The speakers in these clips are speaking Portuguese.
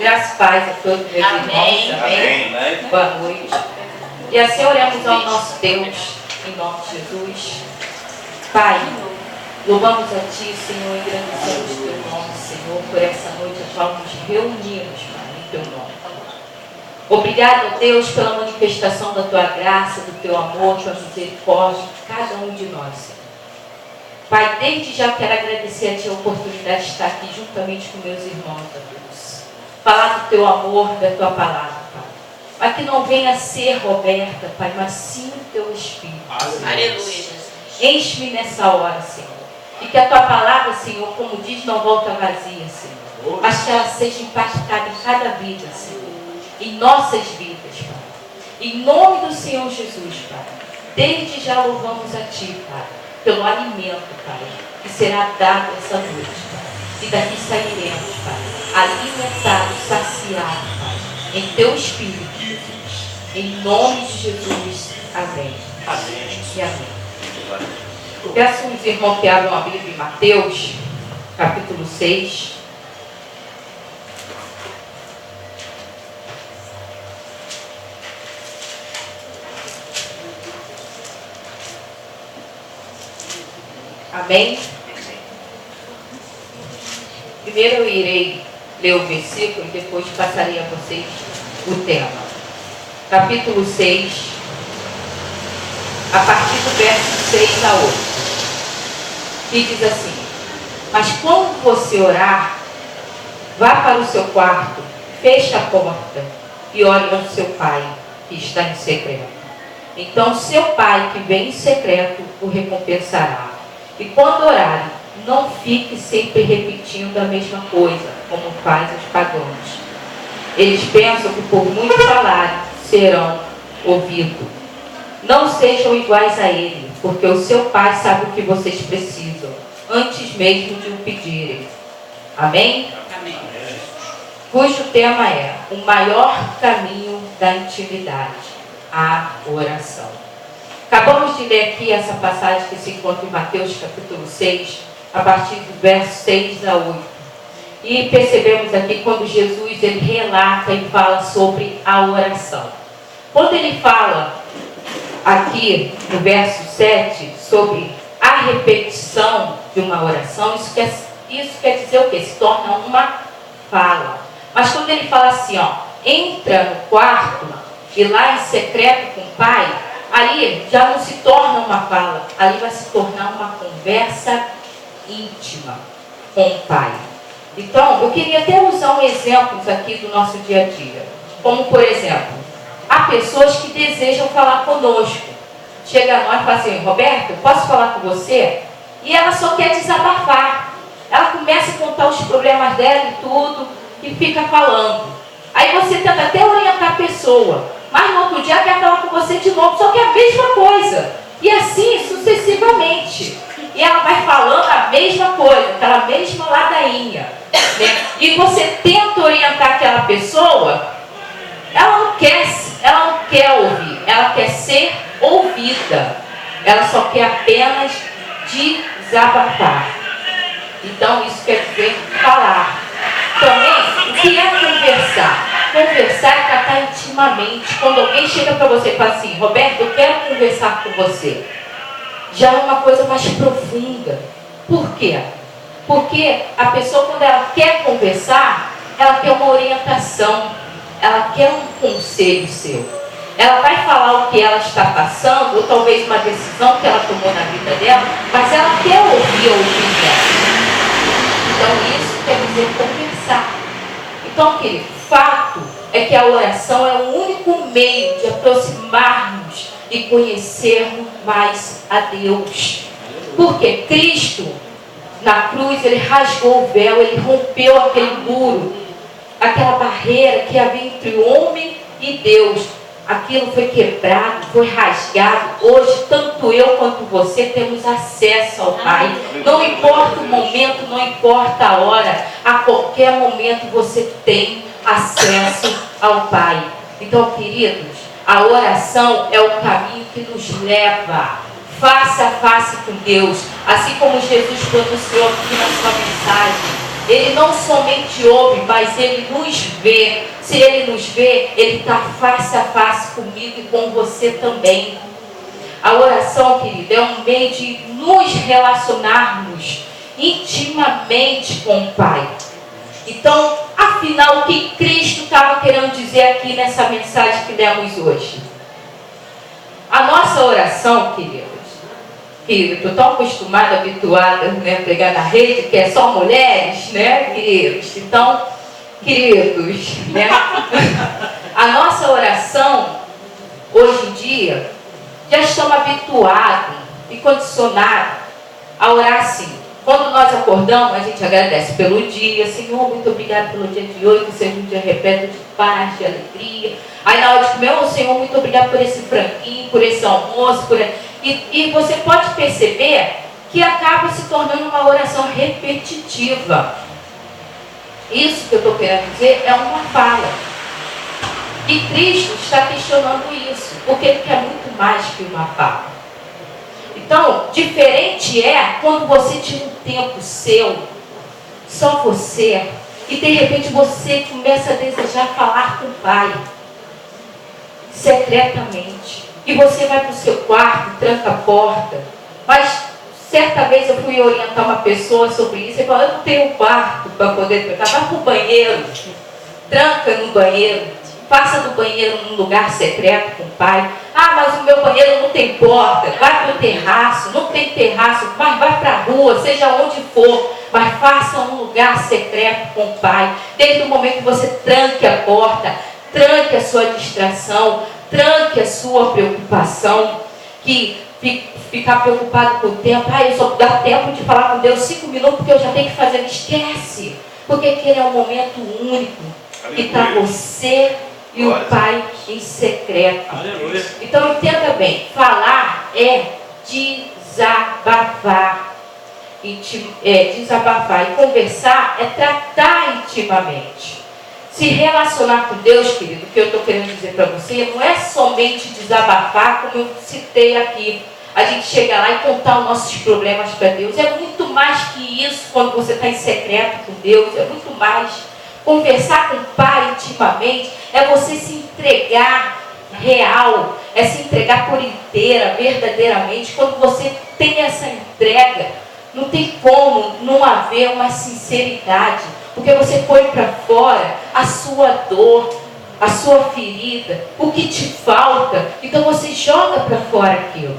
Graças e paz a todos meus irmãos. Amém. Boa noite. E assim oremos ao nosso Deus, em nome de Jesus. Pai, louvamos a Ti, Senhor, e agradecemos o Teu nome, Senhor, por essa noite a qual nos reunimos, Pai, em Teu nome. Obrigado, Deus, pela manifestação da Tua graça, do Teu amor, Tua misericórdia, cada um de nós, Senhor. Pai, desde já quero agradecer a Ti a oportunidade de estar aqui juntamente com meus irmãos, Deus. Falar do Teu amor, da Tua palavra, Pai. Mas que não venha a ser Roberta, Pai, mas sim o Teu Espírito. Aleluia, Jesus. Enche-me nessa hora, Senhor. E que a Tua palavra, Senhor, como diz, não volta vazia, Senhor. Mas que ela seja impactada em cada vida, Senhor. Em nossas vidas, Pai. Em nome do Senhor Jesus, Pai. Desde já louvamos a Ti, Pai, pelo alimento, Pai, que será dado essa noite, Pai. E daqui sairemos, Pai, alimentados, saciados, Pai, em Teu Espírito, Jesus. Em nome de Jesus. Amém. Amém. E amém. Peço aos irmãos que abram a Bíblia em Mateus, capítulo 6. Amém? Primeiro eu irei ler o versículo e depois passarei a vocês o tema. Capítulo 6, a partir do verso 6 a 8. Que diz assim: mas quando você orar, vá para o seu quarto, feche a porta e ore ao seu pai, que está em secreto. Então seu pai, que vem em secreto, o recompensará. E quando orarem, não fique sempre repetindo a mesma coisa, como fazem os pagãos. Eles pensam que por muito falarem, serão ouvidos. Não sejam iguais a ele, porque o seu pai sabe o que vocês precisam, antes mesmo de o pedirem. Amém? Amém. Cujo tema é o maior caminho da intimidade, a oração. Acabamos de ler aqui essa passagem que se encontra em Mateus capítulo 6, a partir do verso 6 a 8. E percebemos aqui quando Jesus ele relata e fala sobre a oração. Quando ele fala aqui no verso 7 sobre a repetição de uma oração, isso quer dizer o quê? Se torna uma fala. Mas quando ele fala assim, entra no quarto e lá em secreto com o Pai, ali já não se torna uma fala, ali vai se tornar uma conversa íntima com o Pai. Então, eu queria até usar um exemplo aqui do nosso dia a dia. Como, por exemplo, há pessoas que desejam falar conosco. Chega a nós e fala assim: Roberto, posso falar com você? E ela só quer desabafar. Ela começa a contar os problemas dela e tudo, e fica falando. Aí você tenta até orientar a pessoa, mas no outro dia quer falar com você de novo, só que é a mesma coisa. E assim sucessivamente. E ela vai falando a mesma coisa, aquela mesma ladainha, né? E você tenta orientar aquela pessoa, ela não quer ouvir, ela quer ser ouvida. Ela só quer apenas desabafar. Então isso quer dizer falar. Também, o que é conversar? Conversar é tratar intimamente. Quando alguém chega para você e fala assim: Roberto, eu quero conversar com você, já é uma coisa mais profunda. Por quê? Porque a pessoa, quando ela quer conversar, ela quer uma orientação, ela quer um conselho seu. Ela vai falar o que ela está passando, ou talvez uma decisão que ela tomou na vida dela, mas ela quer ouvir a opinião dela. Então isso quer dizer conversar. Então, querido, fato é que a oração é o único meio de aproximarmos e conhecermos mais a Deus. Porque Cristo, na cruz, ele rasgou o véu, ele rompeu aquele muro, aquela barreira que havia entre o homem e Deus. Aquilo foi quebrado, foi rasgado. Hoje, tanto eu quanto você temos acesso ao Pai. Não importa o momento, não importa a hora, a qualquer momento você tem acesso ao Pai. Então, queridos, a oração é o caminho que nos leva face a face com Deus. Assim como Jesus pronunciou aqui na sua mensagem, Ele não somente ouve, mas Ele nos vê. Se Ele nos vê, Ele está face a face comigo e com você também. A oração, querido, é um meio de nos relacionarmos intimamente com o Pai. Então, afinal, o que Cristo estava querendo dizer aqui nessa mensagem que demos hoje? A nossa oração, queridos, que eu estou tão acostumada, habituada, né, a pregar na rede, que é só mulheres, né, queridos? Então, queridos, né, a nossa oração, hoje em dia, já estamos habituados e condicionados a orar assim. Quando nós acordamos, a gente agradece pelo dia. Senhor, muito obrigado pelo dia de hoje, que seja um dia repleto de paz, de alegria. Aí na hora de comer, oh, Senhor, muito obrigado por esse franguinho, por esse almoço. E você pode perceber que acaba se tornando uma oração repetitiva. Isso que eu estou querendo dizer é uma fala. E Cristo está questionando isso, porque Ele quer muito mais que uma fala. Então, diferente é quando você tira um tempo seu, só você, e de repente você começa a desejar falar com o Pai, secretamente. E você vai para o seu quarto, tranca a porta. Mas, certa vez eu fui orientar uma pessoa sobre isso, e falou, eu não tenho quarto para poder trancar, vai para o banheiro, tranca no banheiro. Passa do banheiro num lugar secreto com o Pai. Ah, mas o meu banheiro não tem porta. Vai para o terraço. Não tem terraço, mas vai para a rua, seja onde for. Mas faça um lugar secreto com o Pai. Desde o momento que você tranque a porta, tranque a sua distração, tranque a sua preocupação. Que ficar preocupado com o tempo. Ah, eu só dá tempo de falar com Deus 5 minutos porque eu já tenho que fazer. Esquece. Porque aquele é um momento único. Que está você e o Pai em secreto. Aleluia. Então entenda bem, falar é desabafar. Desabafar e conversar é tratar intimamente. Se relacionar com Deus, querido, o que eu estou querendo dizer para você, não é somente desabafar, como eu citei aqui. A gente chega lá e contar os nossos problemas para Deus. É muito mais que isso quando você está em secreto com Deus, é muito mais. Conversar com o Pai intimamente é você se entregar real, é se entregar por inteira, verdadeiramente. Quando você tem essa entrega, não tem como não haver uma sinceridade, porque você põe para fora a sua dor, a sua ferida, o que te falta, então você joga para fora aquilo.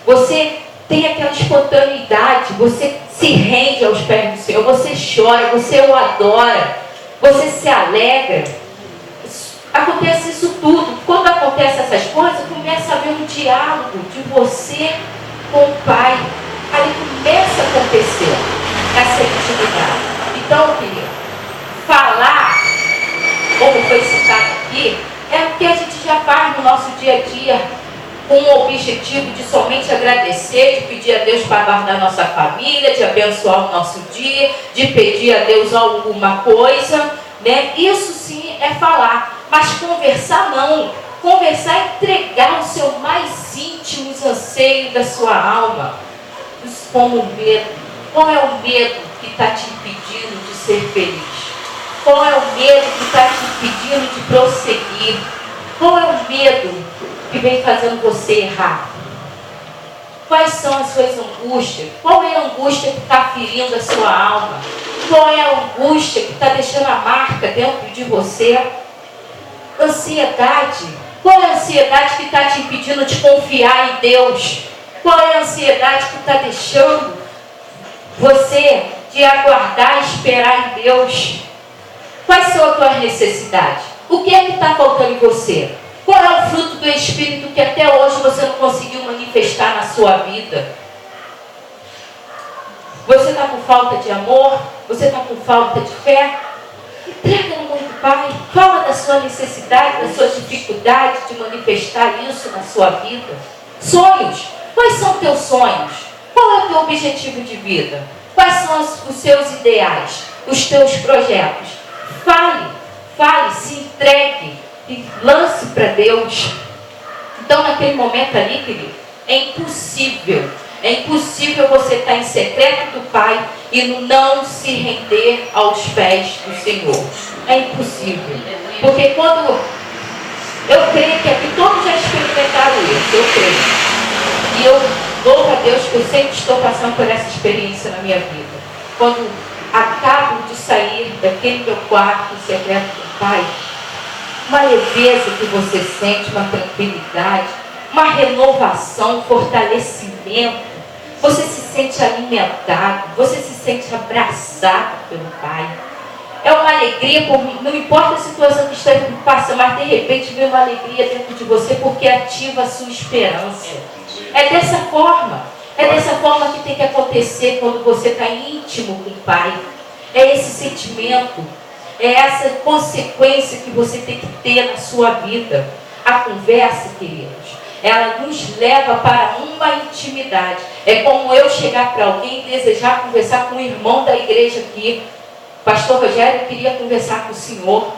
Você tem aquela espontaneidade, você se rende aos pés do Senhor, você chora, você o adora. Você se alegra. Acontece isso tudo. Quando acontece essas coisas, começa a haver um diálogo de você com o Pai. Aí começa a acontecer essa intimidade. Então, querido, falar, como foi citado aqui, é o que a gente já faz no nosso dia a dia, com o objetivo de somente agradecer, de pedir a Deus para guardar nossa família, de abençoar o nosso dia, de pedir a Deus alguma coisa, né? Isso sim é falar, mas conversar não. Conversar é entregar o seu mais íntimos anseios da sua alma, como o medo. Qual é o medo que está te impedindo de ser feliz? Qual é o medo que está te impedindo de prosseguir? Qual é o medo que vem fazendo você errar? Quais são as suas angústias? Qual é a angústia que está ferindo a sua alma? Qual é a angústia que está deixando a marca dentro de você? Ansiedade. Qual é a ansiedade que está te impedindo de confiar em Deus? Qual é a ansiedade que está deixando você de aguardar e esperar em Deus? Quais são as tuas necessidades? O que é que está faltando em você? Qual é o fruto do Espírito que até hoje você não conseguiu manifestar na sua vida? Você está com falta de amor? Você está com falta de fé? Entrega na mão do Pai. Fala da sua necessidade, das suas dificuldades de manifestar isso na sua vida. Sonhos. Quais são os teus sonhos? Qual é o teu objetivo de vida? Quais são os seus ideais? Os teus projetos? Fale, se entregue e lance para Deus. Então naquele momento ali, querido, é impossível É impossível você estar em secreto do Pai e não se render aos pés do Senhor. É impossível. Porque quando... Eu creio que aqui todos já experimentaram isso, eu creio. E eu louvo a Deus que eu sempre estou passando por essa experiência na minha vida. Quando acabo de sair daquele meu quarto secreto do Pai, uma leveza que você sente, uma tranquilidade, uma renovação, um fortalecimento. Você se sente alimentado, você se sente abraçado pelo Pai. É uma alegria, não importa a situação que esteja passando, mas de repente vem uma alegria dentro de você porque ativa a sua esperança. É dessa forma que tem que acontecer quando você está íntimo com o Pai. É esse sentimento, é essa consequência que você tem que ter na sua vida. A conversa, queridos, ela nos leva para uma intimidade. É como eu chegar para alguém e desejar conversar com um irmão da igreja aqui. Pastor Rogério, eu queria conversar com o senhor.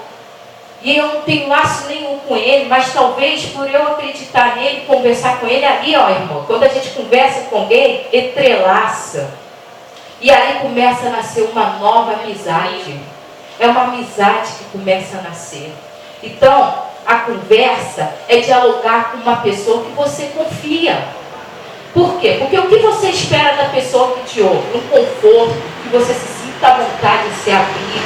E eu não tenho laço nenhum com ele, mas talvez por eu acreditar nele, conversar com ele ali, ó irmão, quando a gente conversa com alguém, entrelaça. E aí começa a nascer uma nova amizade. É uma amizade que começa a nascer. Então, a conversa é dialogar com uma pessoa que você confia. Por quê? Porque o que você espera da pessoa que te ouve? Um conforto, que você se sinta à vontade de se abrir.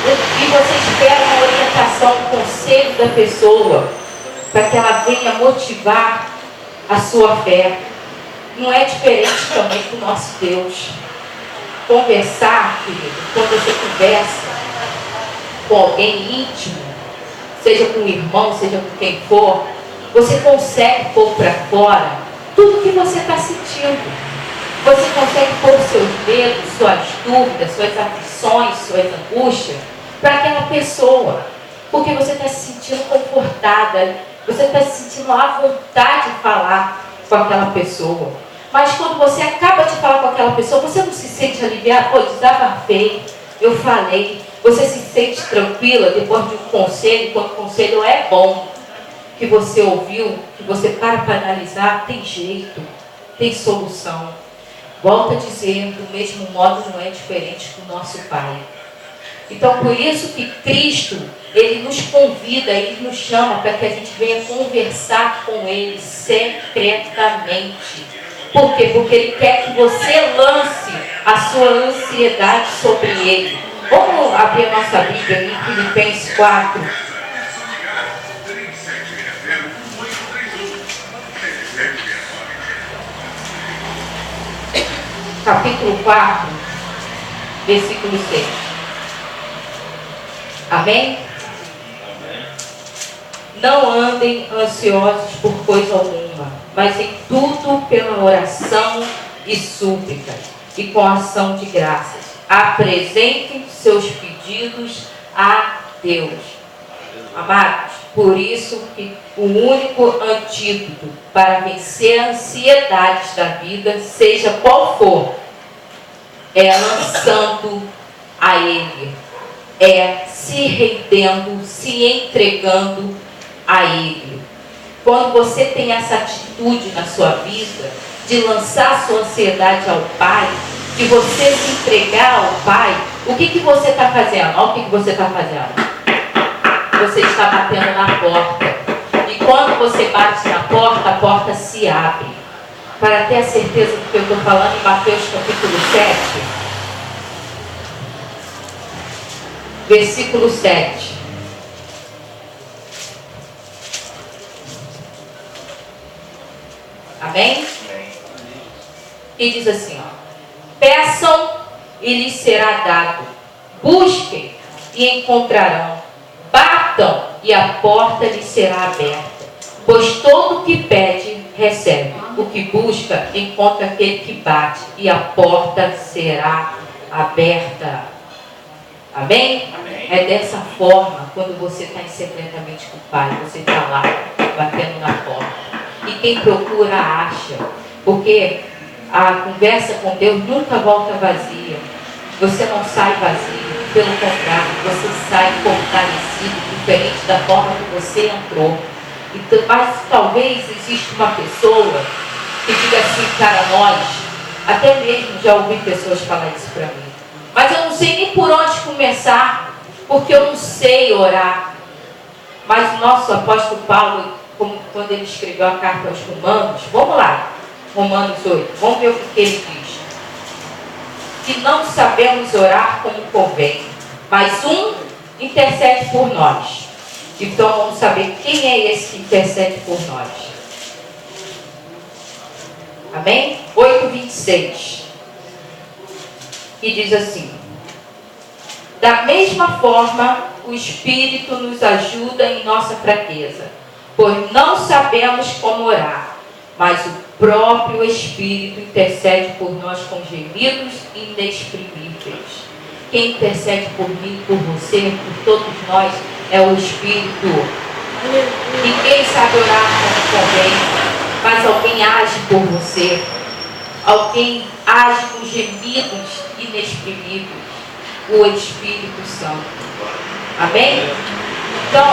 E você espera uma orientação, um conselho da pessoa, para que ela venha motivar a sua fé. Não é diferente também com o nosso Deus. Conversar, querido, quando você conversa com alguém íntimo, seja com um irmão, seja com quem for, você consegue pôr para fora tudo que você está sentindo. Você consegue pôr seus medos, suas dúvidas, suas aflições, suas angústias para aquela pessoa. Porque você está se sentindo confortada, você está se sentindo à vontade de falar com aquela pessoa. Mas quando você acaba de falar com aquela pessoa, você não se sente aliviado, pô, desabafei, eu falei. Você se sente tranquila depois de um conselho, quando o conselho é bom, que você ouviu, que você para analisar, tem jeito, tem solução. Volto a dizer, do mesmo modo não é diferente com o nosso Pai. Então, por isso que Cristo, Ele nos convida, Ele nos chama para que a gente venha conversar com Ele secretamente. Por quê? Porque Ele quer que você lance a sua ansiedade sobre Ele. Vamos abrir a nossa Bíblia em Filipenses 4. Capítulo 4, versículo 6. Amém? Não andem ansiosos por coisa alguma, mas em tudo pela oração e súplica, e com ação de graças. Apresentem seus pedidos a Deus. Amados, por isso que o único antídoto para vencer as ansiedades da vida, seja qual for, é lançando a Ele, é se rendendo, se entregando a Ele. Quando você tem essa atitude na sua vida, de lançar a sua ansiedade ao Pai, de você se entregar ao Pai, o que você está fazendo? Olha o que você está fazendo. Você está batendo na porta. E quando você bate na porta, a porta se abre. Para ter a certeza do que eu estou falando, em Mateus capítulo 7, versículo 7. Amém? E diz assim, ó: peçam e lhes será dado, busquem e encontrarão, batam e a porta lhes será aberta. Pois todo o que pede, recebe. O que busca, encontra aquele que bate, e a porta será aberta. Amém? Amém. É dessa forma, quando você está secretamente com o Pai, você está lá, batendo na porta. E quem procura, acha. Porque a conversa com Deus nunca volta vazia. Você não sai vazio. Pelo contrário, você sai fortalecido, diferente da forma que você entrou. Então, mas talvez exista uma pessoa que diga assim para nós: Até mesmo já ouvi pessoas falar isso para mim. Mas eu não sei nem por onde começar, porque eu não sei orar. Mas o nosso apóstolo Paulo, quando ele escreveu a carta aos Romanos, vamos lá, Romanos 8, vamos ver o que ele diz. Que não sabemos orar como convém, mas um intercede por nós. Então vamos saber quem é esse que intercede por nós. Amém? 8:26. E diz assim: da mesma forma, o Espírito nos ajuda em nossa fraqueza, pois não sabemos como orar, mas o próprio Espírito intercede por nós com gemidos inexprimíveis. Quem intercede por mim, por você, por todos nós, é o Espírito. Ninguém sabe orar como convém, mas alguém age por você. Alguém age com gemidos inexprimíveis. O Espírito Santo. Amém? Então,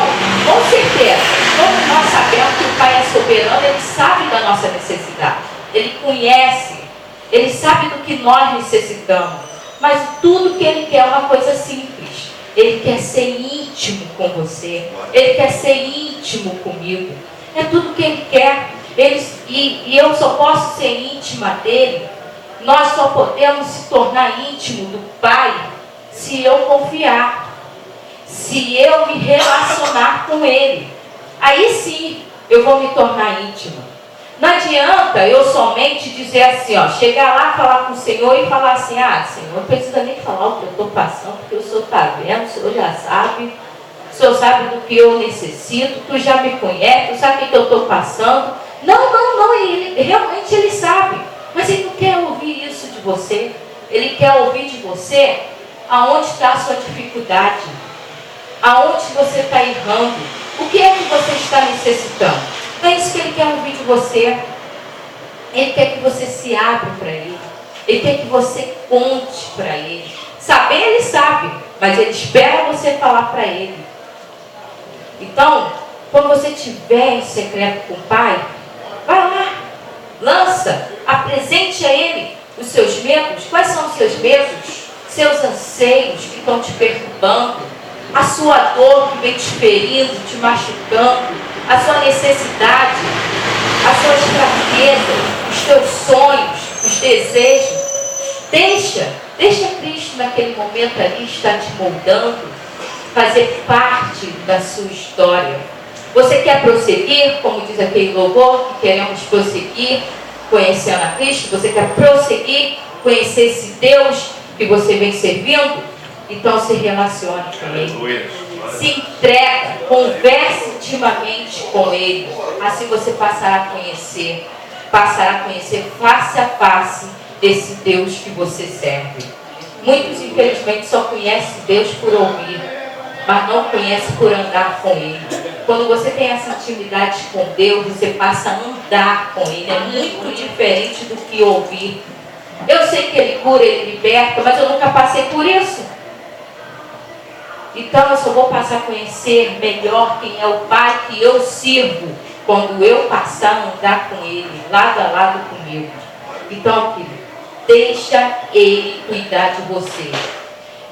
com certeza, como nós sabemos que o Pai é soberano, Ele sabe da nossa necessidade. Ele conhece. Ele sabe do que nós necessitamos. Mas tudo que Ele quer é uma coisa simples. Ele quer ser íntimo com você. Ele quer ser íntimo comigo. É tudo que Ele quer. E eu só posso ser íntima dEle. Nós só podemos se tornar íntimo do Pai se eu confiar. Se eu me relacionar com Ele. Aí sim eu vou me tornar íntima. Não adianta eu somente dizer assim, ó, chegar lá, falar com o Senhor e falar assim, Senhor, não precisa nem falar o que eu estou passando, porque o Senhor está vendo, o Senhor já sabe, o Senhor sabe do que eu necessito, tu já me conhece, tu sabe o que eu estou passando. Não, realmente Ele sabe, mas Ele não quer ouvir isso de você. Ele quer ouvir de você aonde está a sua dificuldade, aonde você está errando, o que é que você está necessitando. Não é isso que Ele quer ouvir de você. Ele quer que você se abra para Ele. Ele quer que você conte para Ele. Saber Ele sabe, mas Ele espera você falar para Ele. Então, quando você estiver em secreto com o Pai, vai lá, lança, apresente a Ele os seus medos. Quais são os seus medos? Seus anseios que estão te perturbando, a sua dor que vem te ferindo, te machucando, a sua necessidade, as suas fraquezas, os teus sonhos, os desejos. Deixa Cristo naquele momento ali estar te moldando, fazer parte da sua história. Você quer prosseguir, como diz aquele louvor, que queremos prosseguir conhecendo a Cristo? Você quer prosseguir, conhecer esse Deus que você vem servindo? Então se relacione com Ele. Se entrega, converse intimamente com Ele. Assim você passará a conhecer face a face desse Deus que você serve. Muitos, infelizmente, só conhecem Deus por ouvir, mas não conhecem por andar com Ele. Quando você tem essa intimidade com Deus, você passa a andar com Ele. É muito diferente do que ouvir. Eu sei que Ele cura, Ele liberta, mas eu nunca passei por isso. Então eu só vou passar a conhecer melhor quem é o Pai que eu sirvo quando eu passar a andar com Ele, lado a lado comigo. Então, querido, deixa Ele cuidar de você.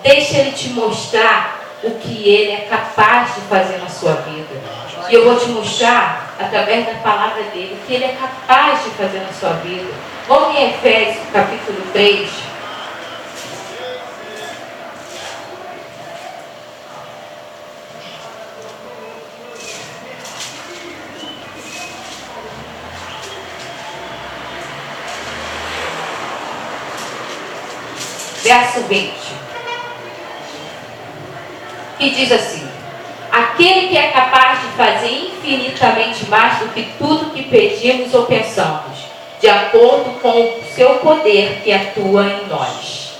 Deixa Ele te mostrar o que Ele é capaz de fazer na sua vida. E eu vou te mostrar, através da palavra dEle, o que Ele é capaz de fazer na sua vida. Vamos em Efésios, capítulo 3. Verso 20, que diz assim: aquele que é capaz de fazer infinitamente mais do que tudo que pedimos ou pensamos, de acordo com o seu poder que atua em nós.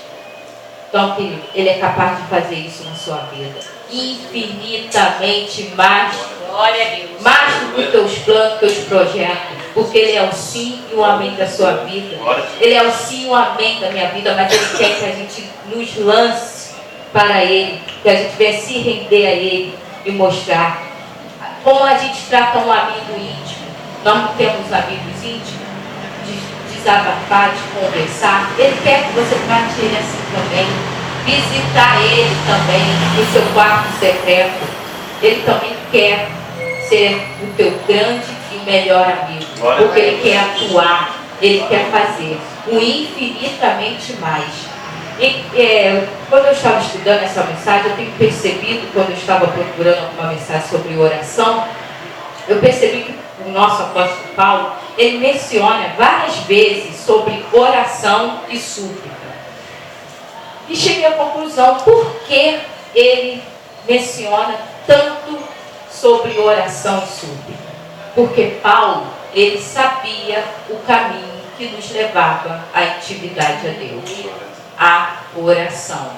Então, querido, Ele é capaz de fazer isso na sua vida. Infinitamente mais, Glória a Deus. mais do que os teus planos, teus projetos. Porque Ele é o sim e o amém da sua vida. Ele é o sim e o amém da minha vida, mas Ele quer que a gente nos lance para Ele, que a gente venha se render a Ele e mostrar como a gente trata um amigo íntimo. Nós não temos amigos íntimos, desabafar, de conversar, Ele quer que você trate Ele assim também. Visitar Ele também no seu quarto secreto. Ele também quer ser o teu grande e melhor amigo. Porque Ele quer atuar, Ele quer fazer o infinitamente mais. E, quando eu estava estudando essa mensagem, eu tenho percebido, quando eu estava procurando alguma mensagem sobre oração, eu percebi que o nosso apóstolo Paulo, ele menciona várias vezes sobre oração e súplica. E cheguei à conclusão, por que ele menciona tanto sobre oração e súplica? Porque Paulo, ele sabia o caminho que nos levava à intimidade a Deus. A oração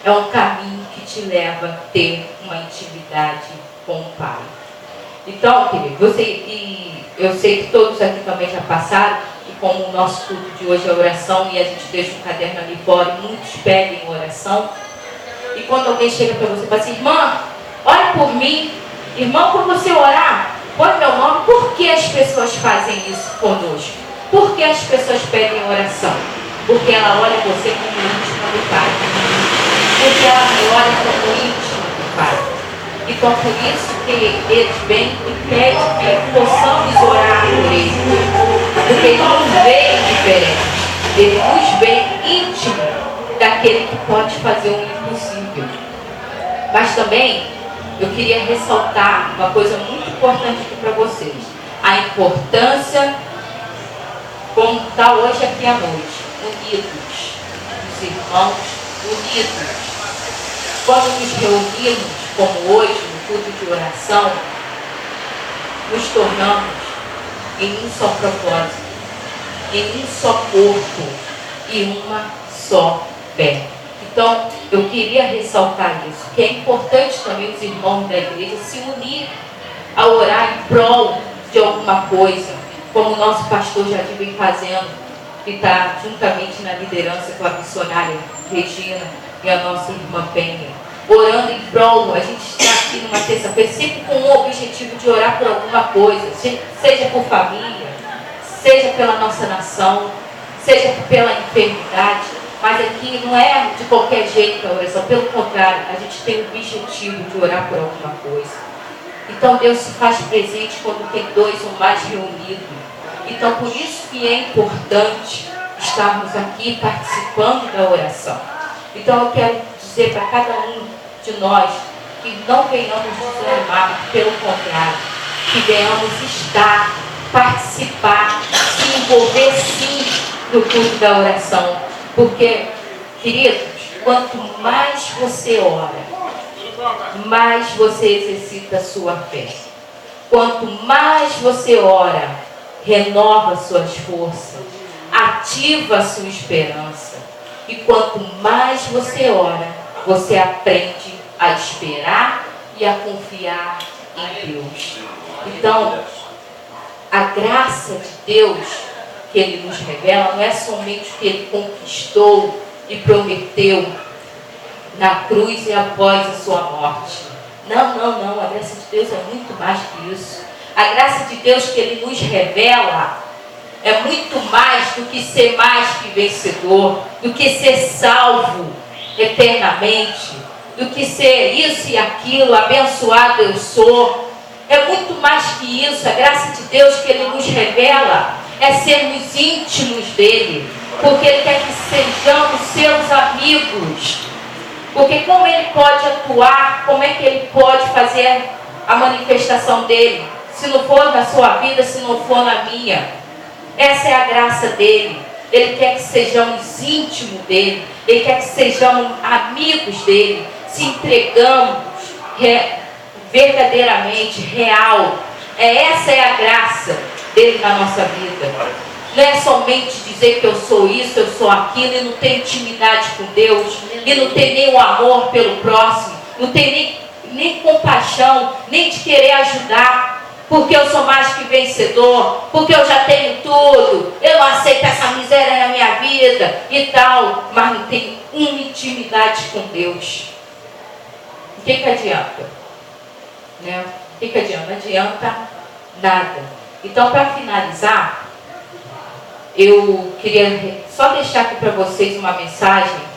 é um caminho que te leva a ter uma intimidade com o Pai. Então, querido, eu sei que todos aqui também já passaram, e como o nosso culto de hoje é oração, e a gente deixa um caderno ali fora, muitos pedem oração. E quando alguém chega para você e fala assim, irmã, ora por mim, irmão, quando você orar, põe meu nome. Por que as pessoas fazem isso conosco? Por que as pessoas pedem oração? Porque ela olha você como íntima do Pai. Porque ela me olha como íntima do Pai. Então, por isso que eles vêm e pedem que possamos orar por Ele. Porque Ele nos vê diferente. Ele nos vê íntimo daquele que pode fazer o impossível. Mas também, eu queria ressaltar uma coisa muito importante aqui para vocês. A importância, como está hoje aqui à noite, unidos, os irmãos unidos. Quando nos reunimos, como hoje, no culto de oração, nos tornamos em um só propósito, em um só corpo e uma só fé. Então, eu queria ressaltar isso, que é importante também os irmãos da igreja se unir a orar em prol de alguma coisa, como o nosso pastor já vem fazendo, que está juntamente na liderança com a missionária Regina e a nossa irmã Penha, orando em prol. A gente está aqui numa terça-feira sempre com o objetivo de orar por alguma coisa, seja por família, seja pela nossa nação, seja pela enfermidade, mas aqui não é de qualquer jeito a oração, pelo contrário, a gente tem o objetivo de orar por alguma coisa. Então Deus se faz presente quando tem dois ou mais reunidos. Então, por isso que é importante estarmos aqui participando da oração. Então, eu quero dizer para cada um de nós que não venhamos desanimar, pelo contrário, que venhamos estar, participar, se envolver sim no culto da oração. Porque, queridos, quanto mais você ora, mais você exercita a sua fé. Quanto mais você ora, renova suas forças, ativa a sua esperança. E quanto mais você ora, você aprende a esperar e a confiar em Deus. Então, a graça de Deus que Ele nos revela não é somente o que Ele conquistou e prometeu na cruz e após a sua morte. Não, a graça de Deus é muito mais que isso. A graça de Deus que Ele nos revela é muito mais do que ser mais que vencedor, do que ser salvo eternamente, do que ser isso e aquilo, abençoado eu sou. É muito mais que isso. A graça de Deus que Ele nos revela é sermos íntimos dEle, porque Ele quer que sejamos seus amigos. Porque como Ele pode atuar, como é que Ele pode fazer a manifestação dEle? Se não for na sua vida, se não for na minha. Essa é a graça dEle. Ele quer que sejamos íntimos dEle. Ele quer que sejamos amigos dEle. Se entregamos verdadeiramente, real. Essa é a graça dEle na nossa vida. Não é somente dizer que eu sou isso, eu sou aquilo, e não ter intimidade com Deus, e não ter nem o amor pelo próximo, não ter nem compaixão, nem de querer ajudar, porque eu sou mais que vencedor, porque eu já tenho tudo, eu não aceito essa miséria na minha vida e tal, mas não tem uma intimidade com Deus. O que adianta? Né? O que adianta? Não adianta nada. Então, para finalizar, eu queria só deixar aqui para vocês uma mensagem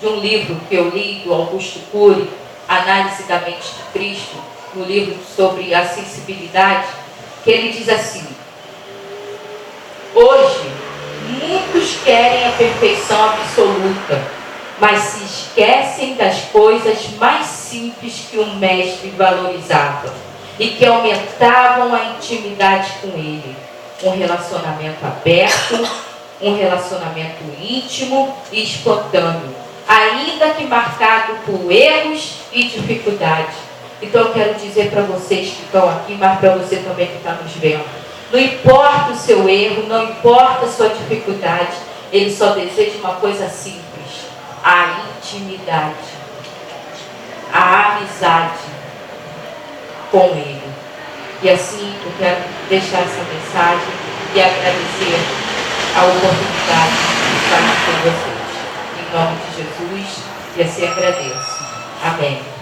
de um livro que eu li, do Augusto Cury, Análise da Mente de Cristo, no livro sobre a sensibilidade, que ele diz assim: hoje, muitos querem a perfeição absoluta, mas se esquecem das coisas mais simples que o mestre valorizava e que aumentavam a intimidade com ele. Um relacionamento aberto, um relacionamento íntimo e espontâneo, ainda que marcado por erros e dificuldades. Então eu quero dizer para vocês que estão aqui, mas para você também que está nos vendo, não importa o seu erro, não importa a sua dificuldade, ele só deseja uma coisa simples: a intimidade, a amizade com ele. E assim eu quero deixar essa mensagem e agradecer a oportunidade de estar aqui com vocês. Em nome de Jesus, e assim agradeço. Amém.